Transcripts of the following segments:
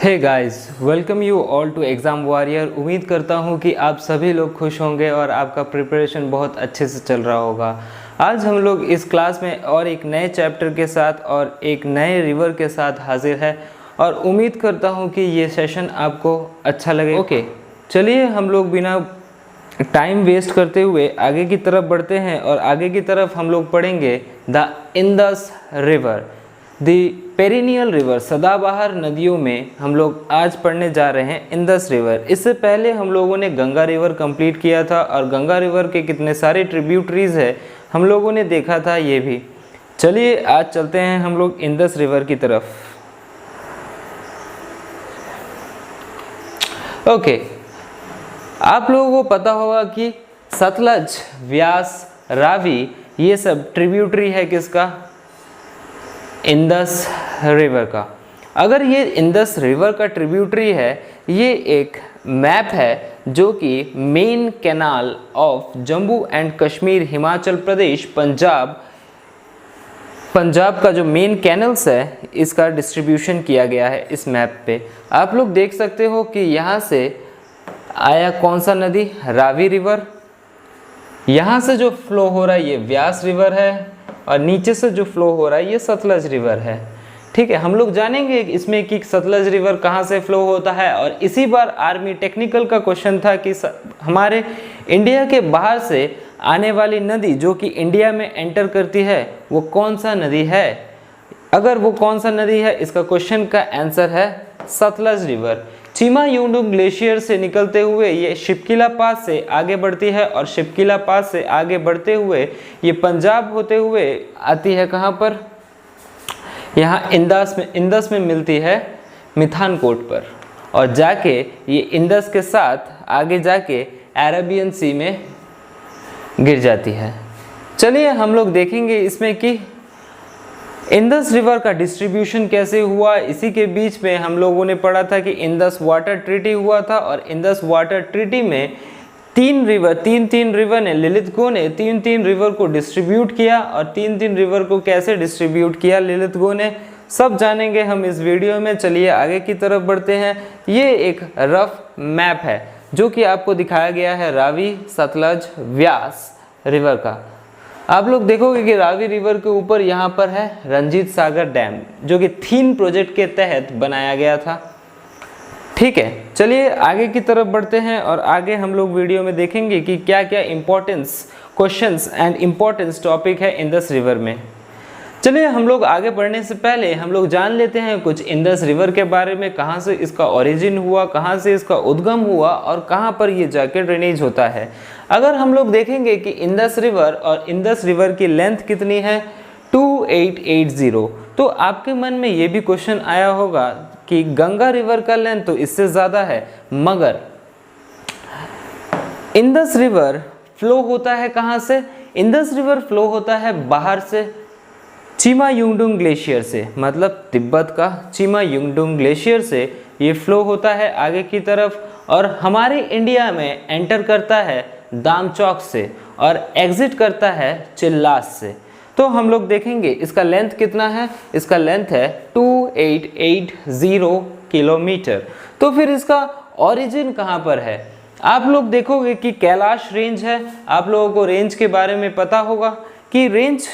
Hey guys, welcome you all to exam warrior. उम्मीद करता हूँ कि आप सभी लोग खुश होंगे और आपका प्रिपरेशन बहुत अच्छे से चल रहा होगा। आज हम लोग इस क्लास में और एक नए चैप्टर के साथ और एक नए रिवर के साथ हाजिर है और उम्मीद करता हूँ कि ये सेशन आपको अच्छा लगे। ओके, चलिए हम लोग बिना टाइम वेस्ट करते हुए आगे की तरफ बढ़ते हैं और आगे की तरफ हम लोग पढ़ेंगे the Indus river, the perennial river. सदाबहार नदियों में हम लोग आज पढ़ने जा रहे हैं इंदस रिवर। इससे पहले हम लोगों ने गंगा रिवर कंप्लीट किया था और गंगा रिवर के कितने सारे ट्रिब्यूटरीज है हम लोगों ने देखा था ये भी। चलिए आज चलते हैं हम लोग इंदस रिवर की तरफ। ओके, आप लोगों को पता होगा कि सतलज, व्यास, रावी ये सब ट्रिब्यूटरी है किसका? इंदस रिवर का। अगर ये इंदस रिवर का ट्रिब्यूटरी है, ये एक मैप है जो कि main canal of Jammu and Kashmir, Himachal Pradesh, Punjab का जो मेन कैनल्स है इसका डिस्ट्रीब्यूशन किया गया है इस मैप पे। आप लोग देख सकते हो कि यहाँ से आया कौन सा नदी? रावी रिवर। यहाँ से जो फ्लो हो रहा है ये व्यास रिवर है और नीचे से जो फ्लो हो रहा है ये सतलज रिवर है। ठीक है, हम लोग जानेंगे इसमें कि सतलज रिवर कहाँ से फ्लो होता है। और इसी बार आर्मी टेक्निकल का क्वेश्चन था कि हमारे इंडिया के बाहर से आने वाली नदी जो कि इंडिया में एंटर करती है वो कौन सा नदी है? अगर वो कौन सा नदी है, इसका क्वेश्चन का आंसर है सतलज रिवर। चीमा युंगडुंग ग्लेशियर से निकलते हुए ये शिपकिला पास से आगे बढ़ती है और शिपकिला पास से आगे बढ़ते हुए ये पंजाब होते हुए आती है कहाँ पर? यहाँ इंदस में मिलती है मिठानकोट पर और जाके ये इंदस के साथ आगे जाके अरेबियन सी में गिर जाती है। चलिए हम लोग देखेंगे इसमें कि इंदस रिवर का डिस्ट्रीब्यूशन कैसे हुआ। इसी के बीच में हम लोगों ने पढ़ा था कि इंदस वाटर ट्रीटी हुआ था और इंदस वाटर ट्रीटी में तीन रिवर ने, ललितगो ने तीन रिवर को डिस्ट्रीब्यूट किया। और तीन रिवर को कैसे डिस्ट्रीब्यूट किया ललितगो ने, सब जानेंगे हम इस वीडियो में। चलिए आगे की तरफ बढ़ते हैं। ये एक रफ मैप है जो कि आपको दिखाया गया है रावी, सतलज, व्यास रिवर का। आप लोग देखोगे कि रावी रिवर के ऊपर यहाँ पर है रंजीत सागर डैम जो कि थीन प्रोजेक्ट के तहत बनाया गया था। ठीक है, चलिए आगे की तरफ बढ़ते हैं और आगे हम लोग वीडियो में देखेंगे कि क्या क्या importance questions and importance topic है इंदस रिवर में। चलिए हम लोग आगे बढ़ने से पहले हम लोग जान लेते हैं कुछ इंदस रिवर के बारे में, कहाँ से इसका ओरिजिन हुआ, कहाँ से इसका उद्गम हुआ और कहाँ पर ये जाके ड्रेनेज होता है। अगर हम लोग देखेंगे कि इंदस रिवर और इंदस रिवर की लेंथ कितनी है 2880, तो आपके मन में ये भी क्वेश्चन आया होगा कि गंगा रिवर का लेंथ तो इससे ज़्यादा है, मगर इंदस रिवर फ्लो होता है कहाँ से? इंदस रिवर फ्लो होता है बाहर से, चीमा युंगडुंग ग्लेशियर से, मतलब तिब्बत का चीमा युंगडुंग ग्लेशियर से ये फ्लो होता है आगे की तरफ और हमारे इंडिया में एंटर करता है दामचौक से और एग्जिट करता है चिल्लास से। तो हम लोग देखेंगे इसका लेंथ कितना है। इसका लेंथ है 2880 किलोमीटर। तो फिर इसका ओरिजिन कहाँ पर है? आप लोग देखोगे कि कैलाश रेंज है। आप लोगों को रेंज के बारे में पता होगा कि रेंज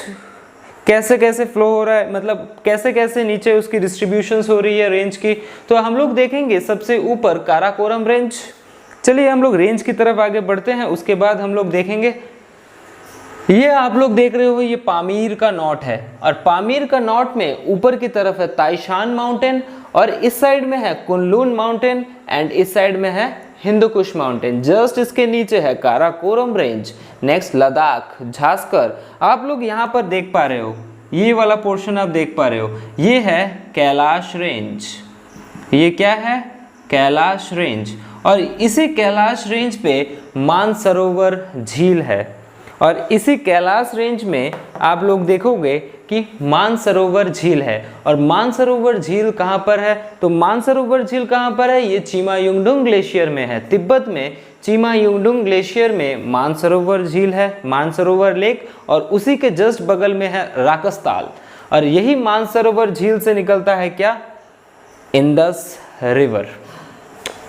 कैसे कैसे फ्लो हो रहा है, मतलब कैसे कैसे नीचे उसकी डिस्ट्रीब्यूशंस हो रही है रेंज की। तो हम लोग देखेंगे सबसे ऊपर काराकोरम रेंज। चलिए हम लोग रेंज की तरफ आगे बढ़ते हैं, उसके बाद हम लोग देखेंगे। ये आप लोग देख रहे हो ये पामीर का नॉट है और पामीर का नॉट में ऊपर की तरफ है ताइशान माउंटेन और इस साइड में है कुनलुन माउंटेन एंड इस साइड में है हिंदुकुश माउंटेन। जस्ट इसके नीचे है काराकोरम रेंज, नेक्स्ट लद्दाख, झांसकर। आप लोग यहाँ पर देख पा रहे हो, ये वाला पोर्शन आप देख पा रहे हो, ये है कैलाश रेंज। ये क्या है? कैलाश रेंज। और इसी कैलाश रेंज पे मानसरोवर झील है और इसी कैलाश रेंज में आप लोग देखोगे कि मानसरोवर झील है। और मानसरोवर झील कहाँ पर है? तो मानसरोवर झील कहाँ पर है? ये चीमा युंगडुंग ग्लेशियर में है। तिब्बत में चीमा युंगडुंग ग्लेशियर में मानसरोवर झील है, मानसरोवर लेक, और उसी के जस्ट बगल में है राकसताल। और यही मानसरोवर झील से निकलता है क्या? Indus river.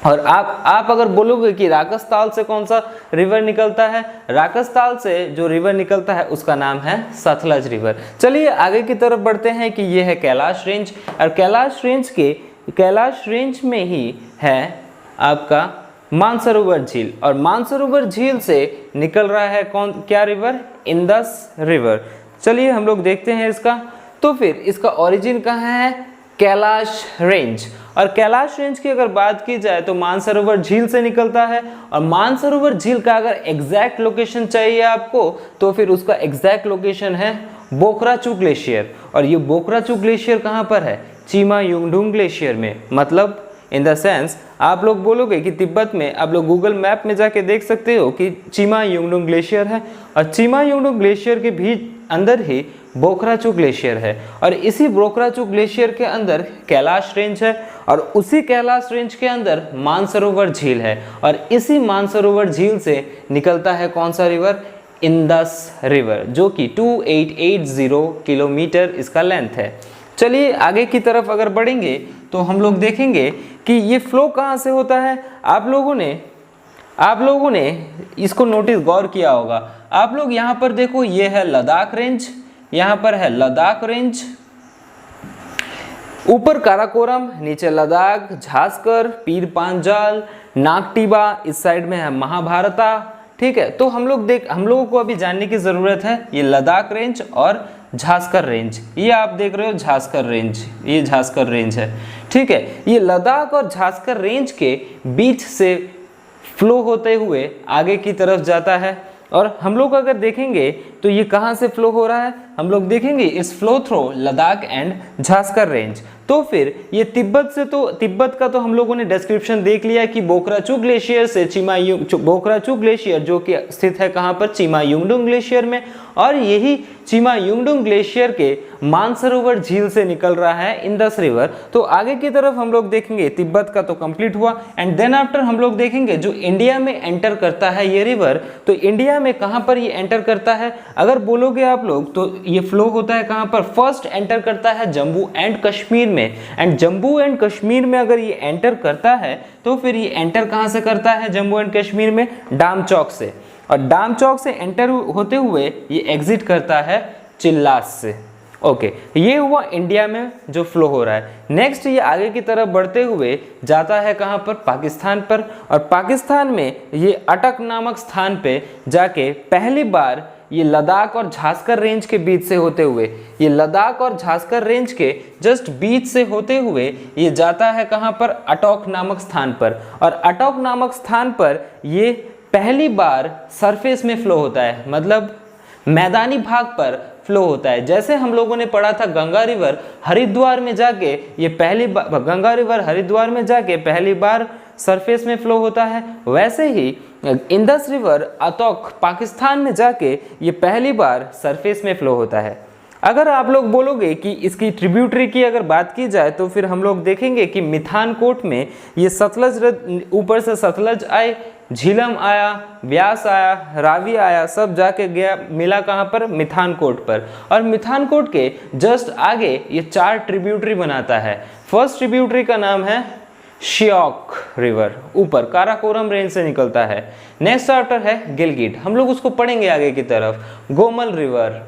और आप अगर बोलोगे कि राकसताल से कौन सा रिवर निकलता है, राकसताल से जो रिवर निकलता है उसका नाम है सतलज रिवर। चलिए आगे की तरफ बढ़ते हैं कि ये है कैलाश रेंज, और कैलाश रेंज में ही है आपका मानसरोवर झील, और मानसरोवर झील से निकल रहा है क्या रिवर, इंदस रिवर। चलिए हम लोग देखते हैं इसका। तो फिर इसका ओरिजिन कहाँ है, कैलाश रेंज। और कैलाश रेंज की अगर बात की जाए तो मानसरोवर झील से निकलता है, और मानसरोवर झील का अगर एग्जैक्ट लोकेशन चाहिए आपको तो फिर उसका एग्जैक्ट लोकेशन है बोकराचू ग्लेशियर। और ये बोकराचू ग्लेशियर कहाँ पर है, चीमा युंगडुंग ग्लेशियर में। मतलब इन द सेंस आप लोग बोलोगे कि तिब्बत में, आप लोग गूगल मैप में जाके देख सकते हो कि चीमा युंगडुंग ग्लेशियर है, और चीमा युंगडुंग ग्लेशियर के भी अंदर ही बोकराचू ग्लेशियर है, और इसी बोकराचू ग्लेशियर के अंदर कैलाश रेंज है, और उसी कैलाश रेंज के अंदर मानसरोवर झील है, और इसी मानसरोवर झील से निकलता है कौन सा रिवर, इंदस रिवर, जो कि 2880 किलोमीटर इसका लेंथ है। चलिए आगे की तरफ अगर बढ़ेंगे तो हम लोग देखेंगे कि ये फ्लो कहाँ से होता है। आप लोगों ने इसको नोटिस गौर किया होगा। आप लोग यहाँ पर देखो, ये है लद्दाख रेंज, यहाँ पर है लद्दाख रेंज, ऊपर काराकोरम, नीचे लद्दाख, झांसकर, पीर पांजाल, नागटिबा, इस साइड में है महाभारता। ठीक है, तो हम लोगों को अभी जानने की जरूरत है ये लद्दाख रेंज और झांसकर रेंज। ये आप देख रहे हो झांसकर रेंज, ये झांसकर रेंज है। ठीक है, ये लद्दाख और झांसकर रेंज के बीच से फ्लो होते हुए आगे की तरफ जाता है, और हम लोग अगर देखेंगे तो ये कहाँ से फ्लो हो रहा है, हम लोग देखेंगे इस flow through Ladakh and Zanskar range. तो फिर ये तिब्बत का तो हम लोगों ने डिस्क्रिप्शन देख लिया कि बोकराचू ग्लेशियर से बोकराचू ग्लेशियर जो कि स्थित है कहाँ पर, चीमा युंगडुंग ग्लेशियर में, और यही चीमा युंगडुंग ग्लेशियर के मानसरोवर झील से निकल रहा है इंदस रिवर। तो आगे की तरफ हम लोग देखेंगे, तिब्बत का तो कंप्लीट हुआ, एंड देन आफ्टर हम लोग देखेंगे जो इंडिया में एंटर करता है ये रिवर, तो इंडिया में कहाँ पर ये एंटर करता है, अगर बोलोगे आप लोग तो ये फ्लो होता है कहाँ पर, फर्स्ट एंटर करता है जम्मू एंड कश्मीर में, एंड जम्मू एंड कश्मीर में अगर ये एंटर करता है तो फिर ये एंटर कहाँ से करता है जम्मू एंड कश्मीर में, डाम चौक से, और डाम चौक से एंटर होते हुए ये एग्जिट करता है चिल्लास से। ओके, ये हुआ इंडिया में जो फ्लो हो रहा है। नेक्स्ट ये आगे की तरफ बढ़ते हुए जाता है कहाँ पर, पाकिस्तान पर, और पाकिस्तान में ये अटक नामक स्थान पे जाके पहली बार ये लद्दाख और झांसकर रेंज के बीच से होते हुए, ये लद्दाख और झांसकर रेंज के जस्ट बीच से होते हुए ये जाता है कहाँ पर, अटोक नामक स्थान पर, और अटोक नामक स्थान पर ये पहली बार सरफेस में फ्लो होता है, मतलब मैदानी भाग पर फ्लो होता है। जैसे हम लोगों ने पढ़ा था गंगा रिवर हरिद्वार में जाके ये गंगा रिवर हरिद्वार में जाके पहली बार सरफेस में फ्लो होता है, वैसे ही इंदस रिवर अतोक पाकिस्तान में जाके ये पहली बार सरफेस में फ्लो होता है। अगर आप लोग बोलोगे कि इसकी ट्रिब्यूटरी की अगर बात की जाए तो फिर हम लोग देखेंगे कि मिथानकोट में ये सतलज, ऊपर से सतलज आए, झीलम आया, व्यास आया, रावी आया, सब जाके गया मिला कहाँ पर, मिथानकोट पर, और मिथानकोट के जस्ट आगे ये 4 ट्रिब्यूटरी बनाता है। फर्स्ट ट्रिब्यूटरी का नाम है श्योक रिवर, ऊपर काराकोरम रेंज से निकलता है। नेक्स्ट आफ्टर है गिलगिट, हम लोग उसको पढ़ेंगे आगे की तरफ। गोमल रिवर,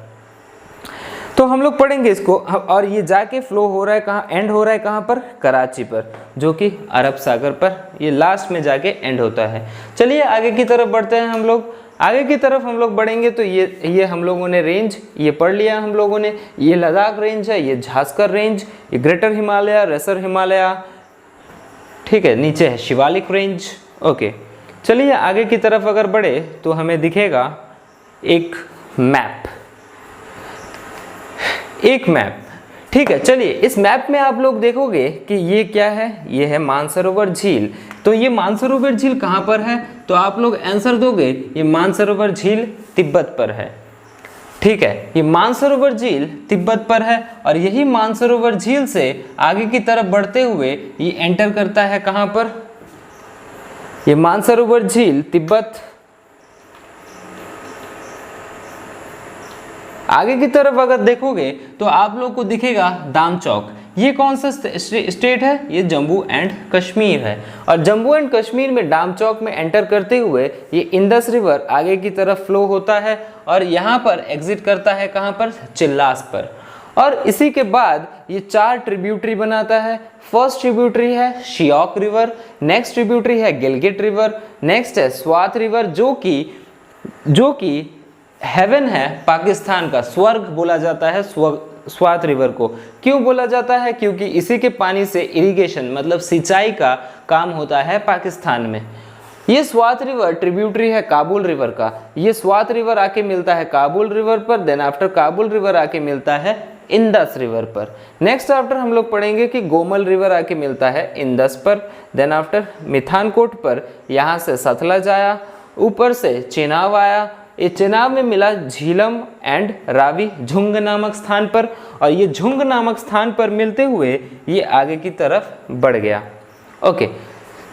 तो हम लोग पढ़ेंगे इसको, और ये जाके फ्लो हो रहा है कहाँ, एंड हो रहा है कहाँ पर, कराची पर, जो कि अरब सागर पर ये लास्ट में जाके एंड होता है। चलिए आगे की तरफ बढ़ते हैं हम लोग। आगे की तरफ हम लोग बढ़ेंगे तो ये हम लोगों ने रेंज ये पढ़ लिया हम लोगों ने, ये लद्दाख रेंज है, ये झांसकर रेंज, ये ग्रेटर हिमालय, रेसर हिमालय, ठीक है, नीचे है शिवालिक रेंज। ओके, चलिए आगे की तरफ अगर बढ़े तो हमें दिखेगा एक मैप, ठीक है। चलिए इस मैप में आप लोग देखोगे कि ये क्या है, ये है मानसरोवर झील। तो ये मानसरोवर झील कहाँ पर है, तो आप लोग आंसर दोगे ये मानसरोवर झील तिब्बत पर है, ठीक है, ये मानसरोवर झील तिब्बत पर है, और यही मानसरोवर झील से आगे की तरफ बढ़ते हुए ये एंटर करता है कहाँ पर, ये मानसरोवर झील तिब्बत। आगे की तरफ अगर देखोगे तो आप लोग को दिखेगा दाम चौक, ये कौन सा स्टेट है? ये जम्मू एंड कश्मीर है। और जम्मू एंड कश्मीर में डाम चौक में एंटर करते हुए ये इंदस रिवर आगे की तरफ फ्लो होता है और यहाँ पर एग्जिट करता है कहाँ पर? चिल्लास पर। और इसी के बाद ये 4 ट्रिब्यूटरी बनाता है। फर्स्ट ट्रिब्यूटरी है शियोक रिवर, नेक्स्ट ट्रिब्यूटरी है गिलगिट रिवर, नेक्स्ट है स्वात रिवर जो कि हेवन है पाकिस्तान का, स्वर्ग बोला जाता है स्वात रिवर को। क्यों बोला जाता है? क्योंकि इसी के पानी से इरिगेशन मतलब सिंचाई का काम होता है पाकिस्तान में। ये स्वात रिवर ट्रिब्यूटरी है काबुल रिवर का। ये स्वात रिवर आके मिलता है काबुल रिवर पर, देन आफ्टर काबुल रिवर आके मिलता है इंदस रिवर पर। नेक्स्ट आफ्टर हम लोग पढ़ेंगे कि गोमल रिवर आके मिलता है इंदस पर, देन आफ्टर मिठानकोट पर यहाँ से सतलज आया, ऊपर से चेनाब आया, ये चेनाब में मिला झीलम एंड रावी झुंग नामक स्थान पर, और ये झुंग नामक स्थान पर मिलते हुए ये आगे की तरफ बढ़ गया। ओके,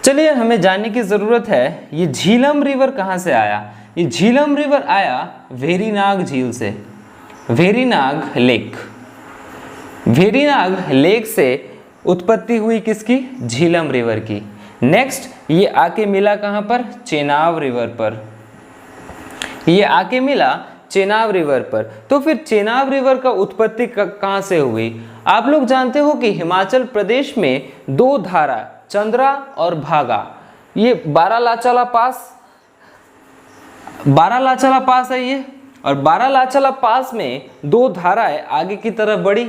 चलिए हमें जानने की ज़रूरत है ये झीलम रिवर कहाँ से आया। ये झीलम रिवर आया वेरीनाग झील से, वेरीनाग लेक। वेरीनाग लेक से उत्पत्ति हुई किसकी? झीलम रिवर की। नेक्स्ट ये आके मिला कहाँ पर? चेनाब रिवर पर। ये आके मिला चेनाब रिवर पर। तो फिर चेनाब रिवर का उत्पत्ति कहाँ से हुई? आप लोग जानते हो कि हिमाचल प्रदेश में 2 धारा चंद्रा और भागा, ये बारालाचाला पास है ये, और बारालाचाला पास में 2 धाराएं आगे की तरफ बढ़ी।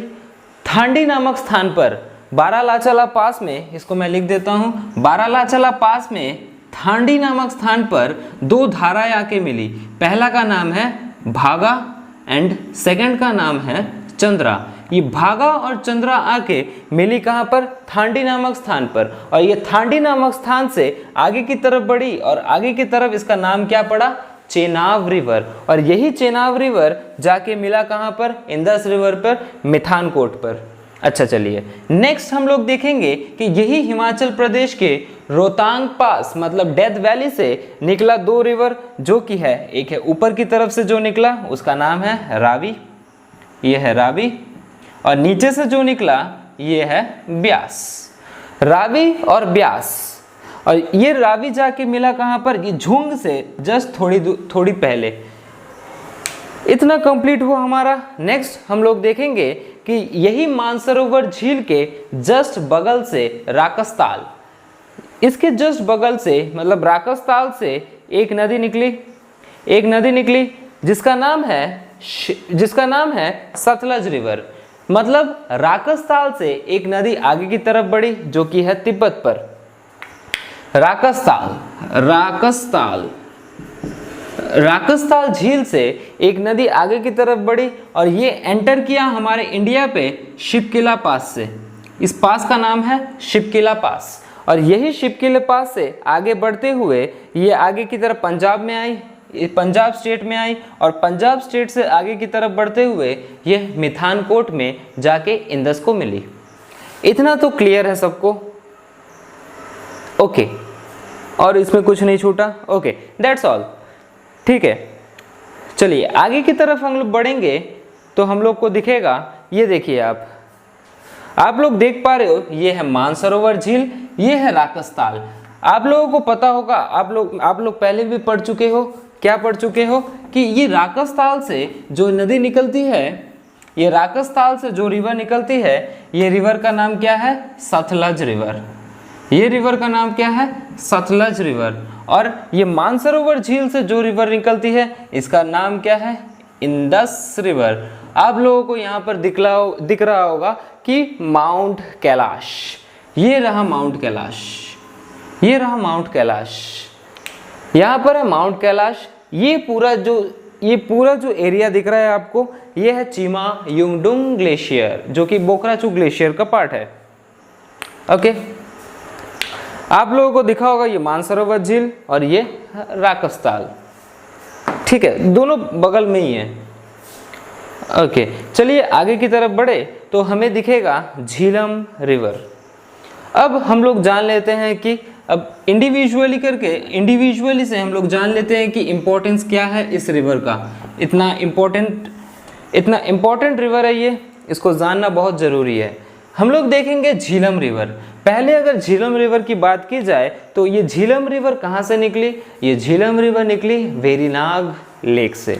थांडी नामक स्थान पर बारालाचाला पास में, इसको मैं लिख देता हूँ, बारालाचाला पास में थांडी नामक स्थान पर 2 धाराएं आके मिली। पहला का नाम है भागा एंड सेकंड का नाम है चंद्रा। ये भागा और चंद्रा आके मिली कहाँ पर? थांडी नामक स्थान पर। और ये थांडी नामक स्थान से आगे की तरफ बढ़ी और आगे की तरफ इसका नाम क्या पड़ा? चेनाब रिवर। और यही चेनाब रिवर जाके मिला कहाँ पर? इंदस रिवर पर, मिठानकोट पर। अच्छा चलिए नेक्स्ट हम लोग देखेंगे कि यही हिमाचल प्रदेश के रोहतांग पास मतलब डेथ वैली से निकला 2 रिवर जो कि है, एक है ऊपर की तरफ से जो निकला उसका नाम है रावी, ये है रावी, और नीचे से जो निकला ये है ब्यास। रावी और ब्यास, और ये रावी जाके मिला कहाँ पर? ये झुंग से जस्ट थोड़ी पहले। इतना कंप्लीट हुआ हमारा। नेक्स्ट हम लोग देखेंगे कि यही मानसरोवर झील के जस्ट बगल से राकसताल, इसके जस्ट बगल से मतलब राकसताल से एक नदी निकली जिसका नाम है सतलज रिवर। मतलब राकसताल से एक नदी आगे की तरफ बढ़ी जो कि है तिब्बत पर। राकसताल झील से एक नदी आगे की तरफ बढ़ी और ये एंटर किया हमारे इंडिया पे शिपकिला पास से। इस पास का नाम है शिपकिला पास, और यही शिपकिला पास से आगे बढ़ते हुए ये आगे की तरफ पंजाब में आई, पंजाब स्टेट में आई, और पंजाब स्टेट से आगे की तरफ बढ़ते हुए ये मिठानकोट में जाके इंदस को मिली। इतना तो क्लियर है सबको? ओके, और इसमें कुछ नहीं छूटा? Okay, that's all. ठीक है, चलिए आगे की तरफ हम लोग बढ़ेंगे तो हम लोग को दिखेगा, ये देखिए आप लोग देख पा रहे हो, ये है मानसरोवर झील, ये है राकसताल। आप लोगों को पता होगा, आप लोग पहले भी पढ़ चुके हो, क्या पढ़ चुके हो कि ये राकसताल से जो नदी निकलती है, ये राकसताल से जो रिवर निकलती है, ये रिवर का नाम क्या है? सतलज रिवर। ये रिवर का नाम क्या है? सतलज रिवर। और ये मानसरोवर झील से जो रिवर निकलती है इसका नाम क्या है? Indus river. आप लोगों को यहाँ पर दिख रहा होगा कि माउंट कैलाश, ये रहा माउंट कैलाश, ये रहा माउंट कैलाश, यहाँ पर है माउंट कैलाश। ये पूरा जो एरिया दिख रहा है आपको, ये है चीमा युंगडुंग ग्लेशियर जो कि बोकराचू ग्लेशियर का पार्ट है। ओके, आप लोगों को दिखा होगा ये मानसरोवर झील और ये राकसताल। ठीक है, दोनों बगल में ही है। ओके, चलिए आगे की तरफ बढ़े तो हमें दिखेगा झीलम रिवर। अब हम लोग जान लेते हैं कि अब इंडिविजुअली से हम लोग जान लेते हैं कि इम्पोर्टेंस क्या है इस रिवर का। इतना इम्पोर्टेंट रिवर है ये, इसको जानना बहुत ज़रूरी है। हम लोग देखेंगे झीलम रिवर। पहले अगर झीलम रिवर की बात की जाए तो ये झीलम रिवर कहाँ से निकली? ये झीलम रिवर निकली वेरीनाग लेक से,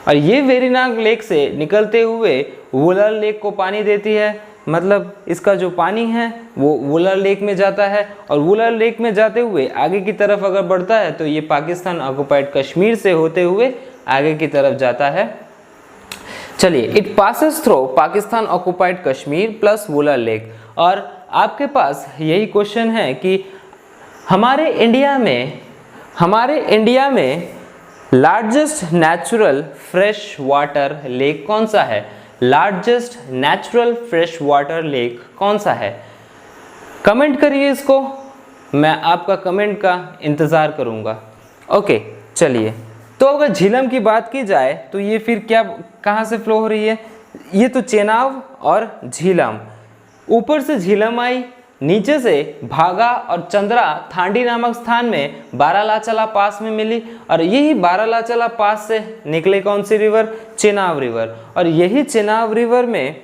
और ये वेरीनाग लेक से निकलते हुए वुलर लेक को पानी देती है। मतलब इसका जो पानी है वो वुलर लेक में जाता है, और वुलर लेक में जाते हुए आगे की तरफ अगर बढ़ता है तो ये पाकिस्तान ऑक्युपाइड कश्मीर से होते हुए आगे की तरफ जाता है। चलिए, it passes through Pakistan occupied Kashmir plus Wular lake. और आपके पास यही क्वेश्चन है कि हमारे इंडिया में largest natural fresh water lake कौन सा है? Largest natural fresh water lake कौन सा है? कमेंट करिए इसको, मैं आपका कमेंट का इंतज़ार करूँगा। ओके, चलिए, तो अगर झीलम की बात की जाए तो ये फिर क्या कहाँ से फ्लो हो रही है? ये तो चेनाब और झीलम, ऊपर से झीलम आई, नीचे से भागा और चंद्रा थांडी नामक स्थान में बारालाचला पास में मिली, और यही बारालाचला पास से निकले कौन सी रिवर? चेनाब रिवर। और यही चेनाब रिवर में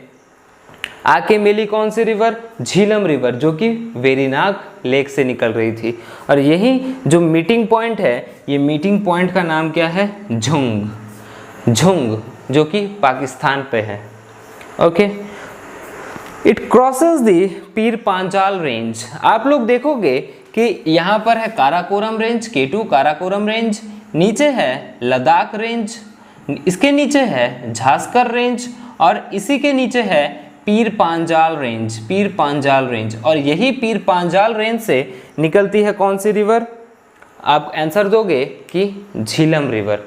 आके मिली कौन सी रिवर? झीलम रिवर, जो कि वेरीनाग लेक से निकल रही थी। और यही जो मीटिंग पॉइंट है, ये मीटिंग पॉइंट का नाम क्या है? झुंग, जो कि पाकिस्तान पे है। Okay, it crosses the Pir Panchal range. आप लोग देखोगे कि यहाँ पर है Karakoram range, K2 Karakoram range, नीचे है लद्दाख रेंज, इसके नीचे है झास्कर रेंज, और इसी के नीचे है पीर पांजाल रेंज। और यही पीर पांजाल रेंज से निकलती है कौन सी रिवर? आप आंसर दोगे कि झीलम रिवर।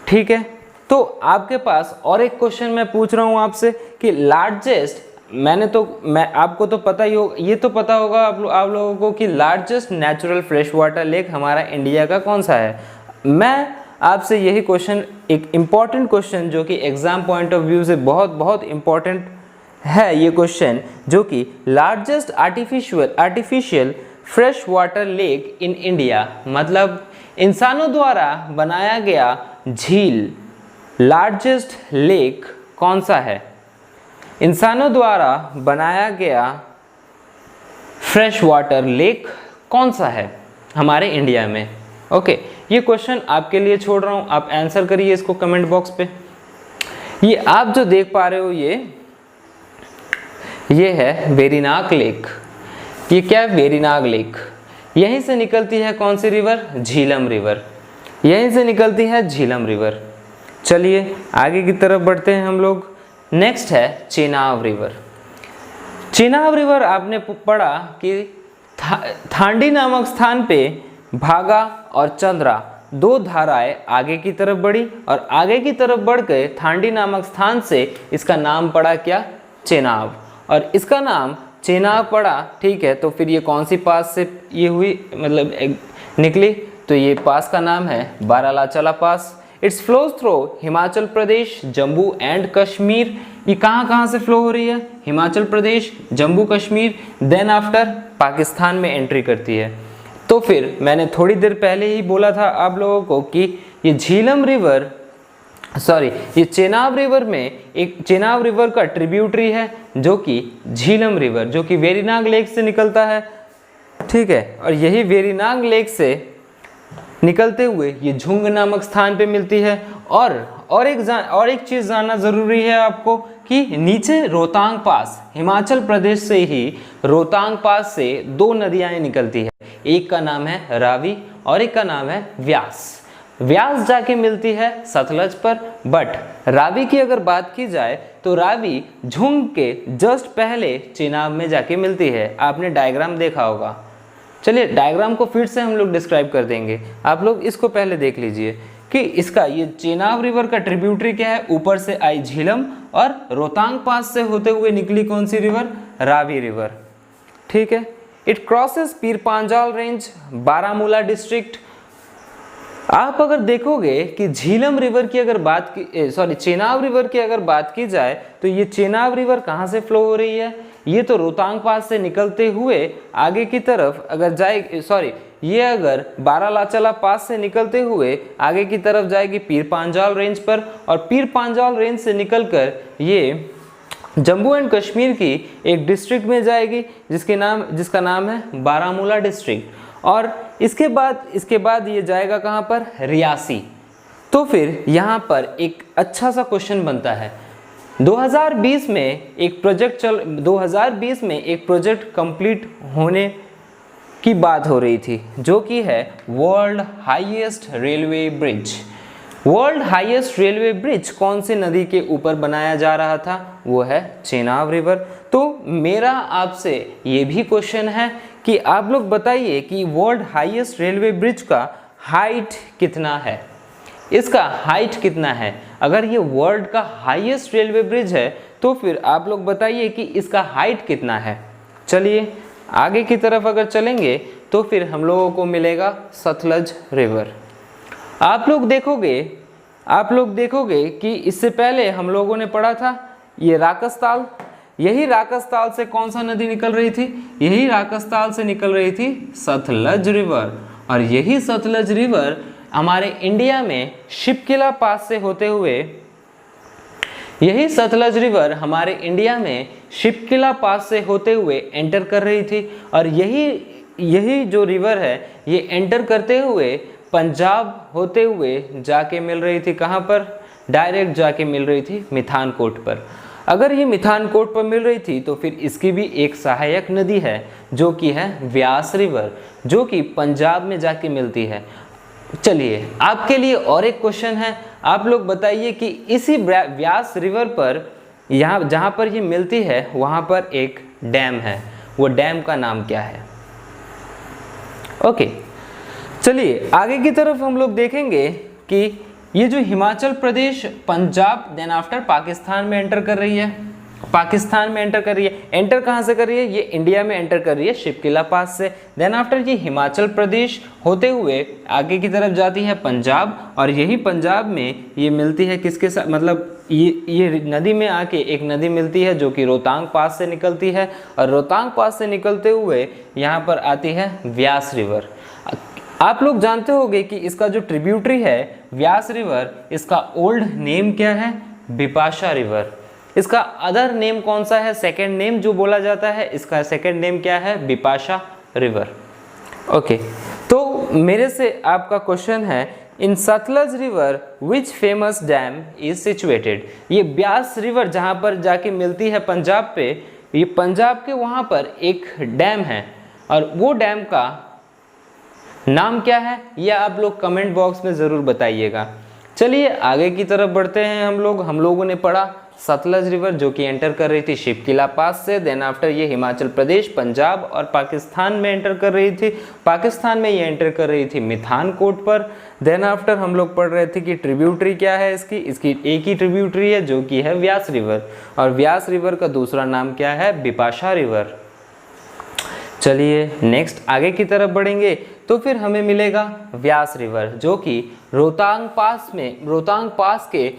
ठीक है, तो आपके पास और एक क्वेश्चन मैं पूछ रहा हूँ आपसे कि लार्जेस्ट, मैं आपको तो पता ही होगा, ये तो पता होगा आप लोगों को कि largest natural fresh water lake हमारा इंडिया का कौन सा है। मैं आपसे यही क्वेश्चन, एक इम्पॉर्टेंट क्वेश्चन जो कि एग्जाम पॉइंट ऑफ व्यू से बहुत इम्पॉर्टेंट है ये क्वेश्चन, जो कि largest artificial fresh water lake in India, मतलब इंसानों द्वारा बनाया गया झील, लार्जेस्ट लेक कौन सा है? इंसानों द्वारा बनाया गया फ्रेश वाटर लेक कौन सा है हमारे इंडिया में? ओके, ये क्वेश्चन आपके लिए छोड़ रहा हूँ, आप आंसर करिए इसको कमेंट बॉक्स पे। ये आप जो देख पा रहे हो ये है वेरीनाग लेक। ये क्या है? वेरीनाग लेक। यहीं से निकलती है कौन सी रिवर? झीलम रिवर। यहीं से निकलती है झीलम रिवर। चलिए आगे की तरफ बढ़ते हैं हम लोग। नेक्स्ट है चेनाब रिवर। चेनाब रिवर आपने पढ़ा कि थांडी नामक स्थान पे भागा और चंद्रा दो धाराएं आगे की तरफ बढ़ी, और आगे की तरफ बढ़ के थांडी नामक स्थान से इसका नाम पड़ा क्या? चेनाब। और इसका नाम चेनाब पड़ा, ठीक है, तो फिर ये कौन सी पास से ये हुई, मतलब निकली? तो ये पास का नाम है Baralachala pass. It's flows through Himachal Pradesh, Jammu and Kashmir. ये कहाँ से फ्लो हो रही है? हिमाचल प्रदेश, जम्मू कश्मीर, देन आफ्टर पाकिस्तान में एंट्री करती है। तो फिर मैंने थोड़ी देर पहले ही बोला था आप लोगों को कि ये ये चेनाब रिवर में एक चेनाब रिवर का ट्रिब्यूटरी है जो कि झीलम रिवर, जो कि वेरीनाग लेक से निकलता है। ठीक है, और यही वेरीनाग लेक से निकलते हुए ये झुंग नामक स्थान पे मिलती है। और एक चीज़ जानना ज़रूरी है आपको कि नीचे रोहतांग पास, हिमाचल प्रदेश से ही रोहतांग पास से दो नदियाँ निकलती है, एक का नाम है रावी और एक का नाम है व्यास। व्यास जाके मिलती है सतलज पर, बट रावी की अगर बात की जाए तो रावी झुंग के जस्ट पहले चेनाब में जाके मिलती है। आपने डायग्राम देखा होगा। चलिए डायग्राम को फिर से हम लोग डिस्क्राइब कर देंगे, आप लोग इसको पहले देख लीजिए कि इसका ये चेनाब रिवर का ट्रिब्यूटरी क्या है। ऊपर से आई झीलम और रोहतांग पास से होते हुए निकली कौन सी रिवर? रावी रिवर। ठीक है, it crosses Pir Panjal range, Baramulla district. आप अगर देखोगे कि झीलम रिवर की अगर बात की चेनाब रिवर की अगर बात की जाए तो ये चेनाब रिवर कहाँ से फ्लो हो रही है? ये तो रोहतांग पास से निकलते हुए आगे की तरफ अगर जाए, ये अगर बारालाचला पास से निकलते हुए आगे की तरफ जाएगी पीर पांजाल रेंज पर, और पीर पांजाल रेंज से निकलकर ये जम्मू एंड कश्मीर की एक डिस्ट्रिक्ट में जाएगी जिसका नाम है बारामूला डिस्ट्रिक्ट। और इसके बाद ये जाएगा कहाँ पर, रियासी। तो फिर यहाँ पर एक अच्छा सा क्वेश्चन बनता है। 2020 में एक प्रोजेक्ट कंप्लीट होने की बात हो रही थी, जो कि है world highest railway bridge. World highest railway bridge कौन सी नदी के ऊपर बनाया जा रहा था, वो है चेनाब रिवर। तो मेरा आपसे ये भी क्वेश्चन है कि आप लोग बताइए कि वर्ल्ड हाईएस्ट रेलवे ब्रिज का हाइट कितना है, इसका हाइट कितना है। अगर ये वर्ल्ड का हाईएस्ट रेलवे ब्रिज है तो फिर आप लोग बताइए कि इसका हाइट कितना है। चलिए आगे की तरफ अगर चलेंगे तो फिर हम लोगों को मिलेगा सतलज रिवर। आप लोग देखोगे कि इससे पहले हम लोगों ने पढ़ा था ये राकसताल। यही राकसताल से कौन सा नदी निकल रही थी, यही राकसताल से निकल रही थी सतलज रिवर। और यही सतलज रिवर हमारे इंडिया में शिपकिला पास से होते हुए, यही सतलज रिवर हमारे इंडिया में शिपकिला पास से होते हुए एंटर कर रही थी। और यही जो रिवर है ये एंटर करते हुए पंजाब होते हुए जाके मिल रही थी कहाँ पर, डायरेक्ट जाके मिल रही थी मिठानकोट पर। अगर ये मिठानकोट पर मिल रही थी तो फिर इसकी भी एक सहायक नदी है जो कि है व्यास रिवर, जो कि पंजाब में जाके मिलती है। चलिए आपके लिए और एक क्वेश्चन है, आप लोग बताइए कि इसी व्यास रिवर पर यहाँ जहाँ पर ये मिलती है वहाँ पर एक डैम है, वो डैम का नाम क्या है। ओके चलिए आगे की तरफ हम लोग देखेंगे कि ये जो हिमाचल प्रदेश, पंजाब देन आफ्टर पाकिस्तान में एंटर कर रही है। एंटर कहाँ से कर रही है, ये इंडिया में एंटर कर रही है शिपकिला पास से। देन आफ्टर ये हिमाचल प्रदेश होते हुए आगे की तरफ जाती है पंजाब। और यही पंजाब में ये मिलती है किसके साथ, मतलब ये नदी में आके एक नदी मिलती है जो कि रोहतांग पास से निकलती है। और रोहतांग पास से निकलते हुए यहाँ पर आती है व्यास रिवर। आप लोग जानते होंगे कि इसका जो ट्रिब्यूटरी है व्यास रिवर, इसका ओल्ड नेम क्या है, बिपाशा रिवर। इसका अदर नेम कौन सा है, सेकेंड नेम जो बोला जाता है, इसका सेकेंड नेम क्या है, बिपाशा रिवर। ओके तो मेरे से आपका क्वेश्चन है, in Sutlej river which famous dam is situated. ये ब्यास रिवर जहाँ पर जाके मिलती है पंजाब पे, ये पंजाब के वहाँ पर एक डैम है और वो डैम का नाम क्या है, ये आप लोग कमेंट बॉक्स में ज़रूर बताइएगा। चलिए आगे की तरफ बढ़ते हैं। हम लोगों ने पढ़ा सतलज रिवर जो कि एंटर कर रही थी शिपकिला पास से। देन आफ्टर ये हिमाचल प्रदेश, पंजाब और पाकिस्तान में एंटर कर रही थी। पाकिस्तान में ये एंटर कर रही थी मिठानकोट पर। देन आफ्टर हम लोग पढ़ रहे थे कि ट्रिब्यूटरी क्या है इसकी एक ही ट्रिब्यूटरी है जो कि है व्यास रिवर। और व्यास रिवर का दूसरा नाम क्या है, बिपाशा रिवर। चलिए नेक्स्ट आगे की तरफ बढ़ेंगे तो फिर हमें मिलेगा व्यास रिवर जो कि रोहतांग पास के रोहतांग पास के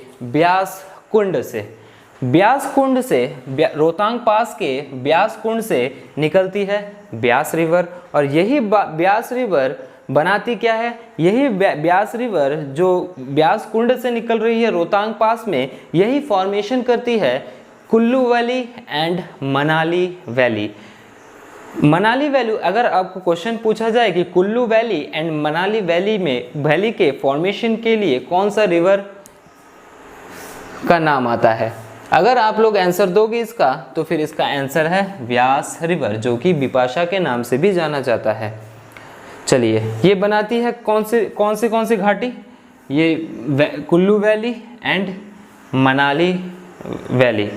ब्यास कुंड से निकलती है ब्यास रिवर। और यही ब्यास रिवर बनाती क्या है, यही ब्यास रिवर जो ब्यास कुंड से निकल रही है रोहतांग पास में, यही फॉर्मेशन करती है Kullu valley and Manali valley. Manali valley, अगर आपको क्वेश्चन पूछा जाए कि Kullu valley and Manali valley के फॉर्मेशन के लिए कौन सा रिवर का नाम आता है, अगर आप लोग आंसर दोगे इसका तो फिर इसका आंसर है व्यास रिवर जो कि बिपाशा के नाम से भी जाना जाता है। चलिए ये बनाती है कौन सी घाटी, ये Kullu valley and Manali valley.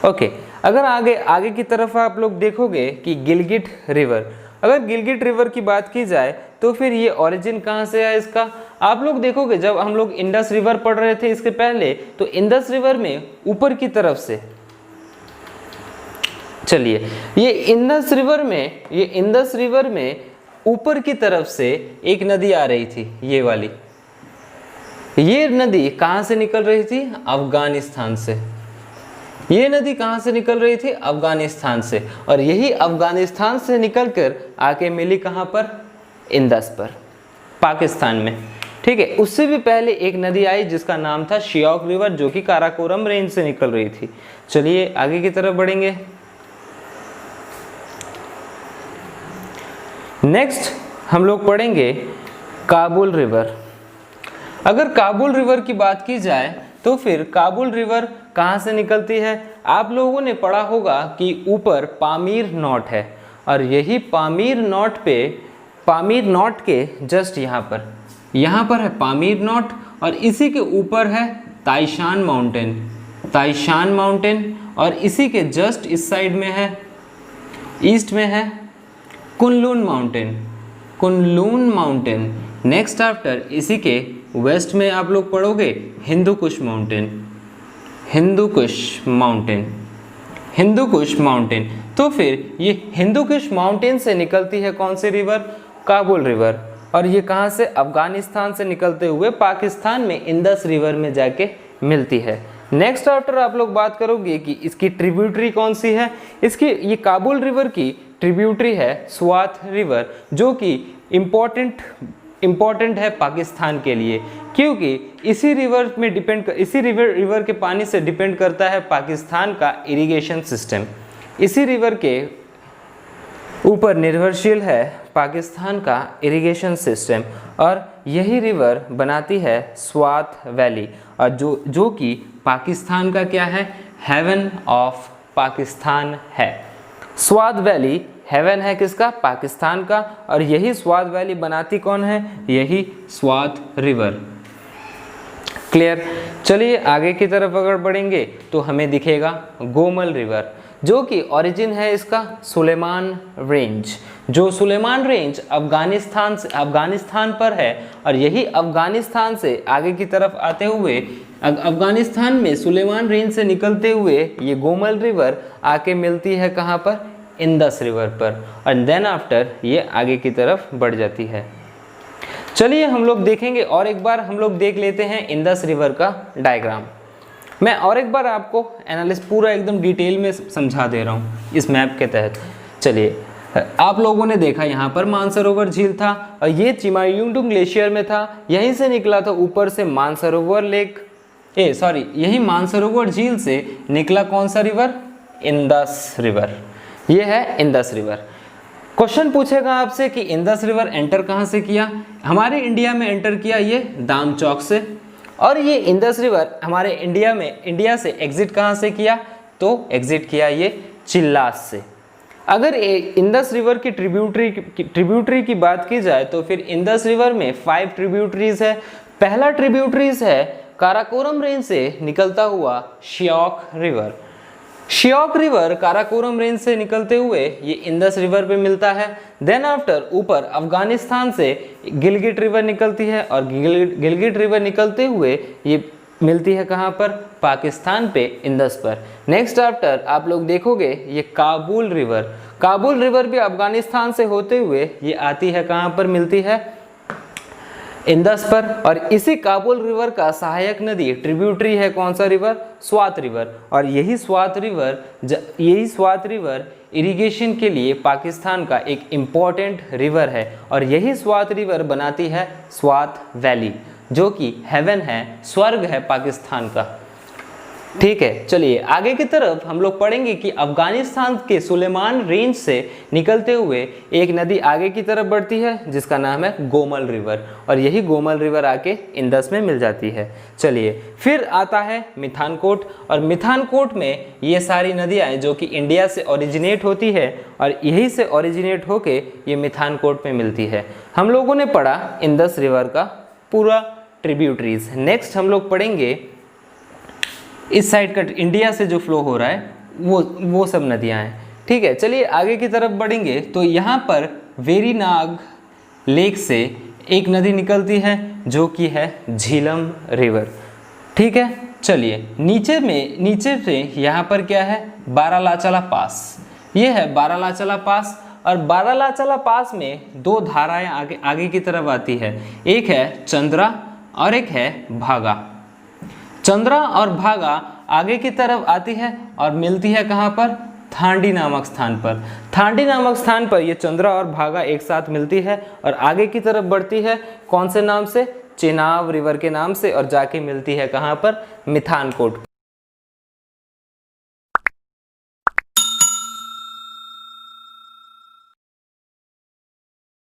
Okay अगर आगे की तरफ आप लोग देखोगे कि गिलगिट रिवर, अगर गिलगिट रिवर की बात की जाए तो फिर ये ओरिजिन कहाँ से है इसका, आप लोग देखोगे जब हम लोग इंडस रिवर पढ़ रहे थे इसके पहले, तो इंडस रिवर में ऊपर की तरफ से, चलिए ये इंडस रिवर में ऊपर की तरफ से एक नदी आ रही थी, ये वाली। ये नदी कहाँ से निकल रही थी, अफगानिस्तान से। ये नदी कहाँ से निकल रही थी, अफगानिस्तान से। और यही अफगानिस्तान से निकलकर आके मिली कहाँ पर, इंडस पर, पाकिस्तान में। ठीक है, उससे भी पहले एक नदी आई जिसका नाम था शियोक रिवर, जो कि काराकोरम रेंज से निकल रही थी। चलिए आगे की तरफ बढ़ेंगे। नेक्स्ट हम लोग पढ़ेंगे काबुल रिवर। अगर काबुल रिवर की बात की जाए तो फिर काबुल रिवर कहाँ से निकलती है? आप लोगों ने पढ़ा होगा कि ऊपर पामीर नॉट है, और यही पामीर नॉट के जस्ट यहाँ पर है पामीर नॉट, और इसी के ऊपर है ताइशान माउंटेन, और इसी के जस्ट इस साइड में है, ईस्ट में है कुनलुन माउंटेन। नेक्स्ट आफ्टर इसी के वेस्ट में आप लोग पढ़ोगे हिंदू कुश माउंटेन। तो फिर ये हिंदू कुश माउंटेन से निकलती है कौन सी रिवर? काबुल रिवर। और ये कहाँ से? अफगानिस्तान से निकलते हुए पाकिस्तान में इंदस रिवर में जाके मिलती है। नेक्स्ट आफ्टर आप लोग बात करोगे कि इसकी ट्रिब्यूटरी कौन सी है। ये काबुल रिवर की ट्रिब्यूटरी है स्वात रिवर, जो कि इम्पोर्टेंट है पाकिस्तान के लिए, क्योंकि इसी रिवर के पानी से डिपेंड करता है पाकिस्तान का इरिगेशन सिस्टम। इसी रिवर के ऊपर निर्भरशील है पाकिस्तान का इरिगेशन सिस्टम, और यही रिवर बनाती है स्वात वैली, और जो कि पाकिस्तान का क्या है? हेवन ऑफ पाकिस्तान है। स्वात वैली हेवन है किसका? पाकिस्तान का। और यही स्वात वैली बनाती कौन है? यही स्वात रिवर। क्लियर? चलिए आगे की तरफ अगर बढ़ेंगे तो हमें दिखेगा गोमल रिवर, जो कि ओरिजिन है इसका सुलेमान रेंज। जो सुलेमान रेंज अफगानिस्तान पर है, और यही अफगानिस्तान से आगे की तरफ आते हुए अफगानिस्तान में सुलेमान रेंज से निकलते हुए ये गोमल रिवर आके मिलती है कहाँ पर? इंदस रिवर पर, और देन आफ्टर ये आगे की तरफ बढ़ जाती है। चलिए हम लोग देखेंगे, और एक बार हम लोग देख लेते हैं इंदस रिवर का डायग्राम। मैं और एक बार आपको एनालिसिस पूरा एकदम डिटेल में समझा दे रहा हूँ इस मैप के तहत। चलिए, आप लोगों ने देखा यहाँ पर मानसरोवर झील था, और ये चिमायुंगडुंग ग्लेशियर में था, यहीं से निकला था ऊपर से यही मानसरोवर झील से निकला कौन सा रिवर? Indus river. ये है इंदस रिवर। क्वेश्चन पूछेगा आपसे कि इंदस रिवर एंटर कहाँ से किया? हमारे इंडिया में एंटर किया ये दामचौक से, और ये इंदस रिवर हमारे इंडिया से एग्जिट कहाँ से किया? तो एग्जिट किया ये चिल्लास से। अगर इंदस रिवर की ट्रिब्यूटरी की बात की जाए तो फिर इंदस रिवर में 5 ट्रिब्यूटरीज है। पहला ट्रिब्यूटरीज है काराकोरम रेंज से निकलता हुआ शियोक रिवर काराकोरम रेंज से निकलते हुए ये इंदस रिवर पे मिलता है। देन आफ्टर ऊपर अफगानिस्तान से गिलगिट रिवर निकलती है, और गिलगिट रिवर निकलते हुए ये मिलती है कहाँ पर? पाकिस्तान पे इंदस पर। नेक्स्ट आफ्टर आप लोग देखोगे ये काबुल रिवर भी अफगानिस्तान से होते हुए ये आती है कहाँ पर? मिलती है इंदस पर। और इसी काबुल रिवर का सहायक नदी ट्रिब्यूटरी है कौन सा रिवर? स्वात रिवर। और यही स्वात रिवर इरिगेशन के लिए पाकिस्तान का एक इम्पॉर्टेंट रिवर है, और यही स्वात रिवर बनाती है स्वात वैली, जो कि हेवन है, स्वर्ग है पाकिस्तान का। ठीक है, चलिए आगे की तरफ हम लोग पढ़ेंगे कि अफगानिस्तान के सुलेमान रेंज से निकलते हुए एक नदी आगे की तरफ बढ़ती है जिसका नाम है गोमल रिवर, और यही गोमल रिवर आके इंदस में मिल जाती है। चलिए फिर आता है मिथानकोट, और मिथानकोट में ये सारी नदियाँ जो कि इंडिया से ओरिजिनेट होती है, और यही से ओरिजिनेट होके ये मिथानकोट में मिलती है। हम लोगों ने पढ़ा इंदस रिवर का पूरा ट्रिब्यूटरीज। नेक्स्ट हम लोग पढ़ेंगे इस साइड का इंडिया से जो फ्लो हो रहा है वो सब नदियां हैं। ठीक है, चलिए आगे की तरफ बढ़ेंगे तो यहाँ पर वेरीनाग लेक से एक नदी निकलती है जो कि है झीलम रिवर। ठीक है, चलिए नीचे से यहाँ पर क्या है? बारालाचाला पास। ये है बारालाचाला पास, और बारालाचाला पास में 2 धाराएं आगे की तरफ आती है, एक है चंद्रा और एक है भागा। चंद्रा और भागा आगे की तरफ आती है और मिलती है कहाँ पर? थांडी नामक स्थान पर। थांडी नामक स्थान पर ये चंद्रा और भागा एक साथ मिलती है और आगे की तरफ बढ़ती है कौन से नाम से? चेनाब रिवर के नाम से और जाके मिलती है कहाँ पर, मिथानकोट।